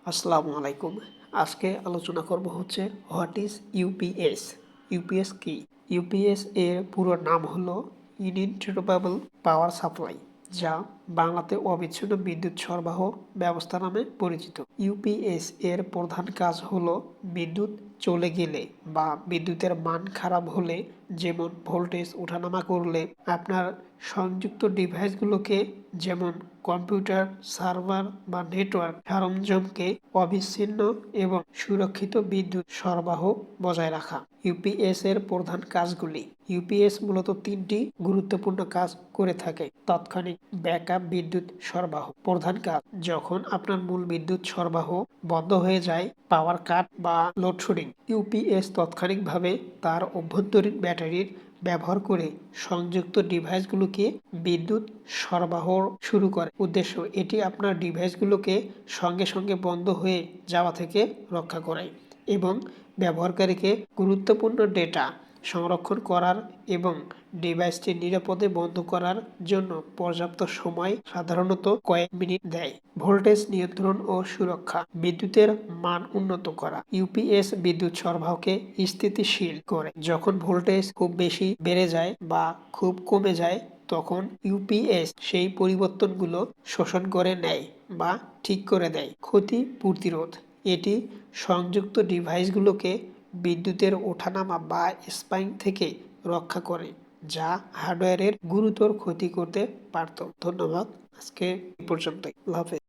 আসসালামু আলাইকুম। আজকে আলোচনা করব হচ্ছে হোয়াট ইজ ইউপিএস। ইউপিএস কি? ইউপিএস এর পুরো নাম হলো ইনইন্টাররুপ্টেবল পাওয়ার সাপ্লাই, যা বাংলাতে অবিচ্ছিন্ন বিদ্যুৎ সরবরাহ ব্যবস্থা নামে পরিচিত। ইউপিএস এর প্রধান কাজ হলো বিদ্যুৎ চলে গেলে বা বিদ্যুতের মান খারাপ হলে, যেমন ভোল্টেজ ওঠানামা করলে আপনার সংযুক্ত ডিভাইসগুলোকে, যেমন কম্পিউটার, সার্ভার বা নেটওয়ার্ক সরঞ্জামকে অবিচ্ছিন্ন এবং সুরক্ষিত বিদ্যুৎ সরবরাহ বজায় রাখা। ইউপিএস এর প্রধান কাজগুলি। ইউপিএস মূলত তিনটি গুরুত্বপূর্ণ কাজ করে থাকে। তাৎক্ষণিক ব্যাকআপ বিদ্যুৎ সরবরাহ। প্রধান কাজ: যখন আপনার মূল বিদ্যুৎ সরবরাহ বন্ধ হয়ে যায়, পাওয়ার কাট বা লোডশেডিং, ইউপিএস তাৎক্ষণিকভাবে তার অভ্যন্তরীণ ব্যাটারির ব্যবহার করে সংযুক্ত ডিভাইসগুলোকে বিদ্যুৎ সরবরাহ শুরু করে। উদ্দেশ্য: এটি আপনার ডিভাইসগুলোকে সঙ্গে সঙ্গে বন্ধ হয়ে যাওয়া থেকে রক্ষা করে এবং ব্যবহারকারীকে গুরুত্বপূর্ণ ডেটা সংরক্ষণ করার এবং ডিভাইসটি নিরাপদে বন্ধ করার জন্য পর্যাপ্ত সময়, সাধারণত কয়েক মিনিট দেয়। ভোল্টেজ নিয়ন্ত্রণ ও সুরক্ষা। বিদ্যুতের মান উন্নত করা। ইউপিএস বিদ্যুৎ সরবরাহকে স্থিতিশীল করে। যখন ভোল্টেজ খুব বেশি বেড়ে যায় বা খুব কমে যায়, তখন ইউপিএস সেই পরিবর্তনগুলো শোষণ করে নেয় বা ঠিক করে দেয়। ক্ষতি প্রতিরোধ: এটি সংযুক্ত ডিভাইসগুলোকে বিদ্যুতের ওঠানামা বা স্পাইক থেকে রক্ষা করে, যা হার্ডওয়্যারের গুরুতর ক্ষতি করতে পারত। ধন্যবাদ। আজকে এই পর্যন্তই। আল্লাহ হাফেজ।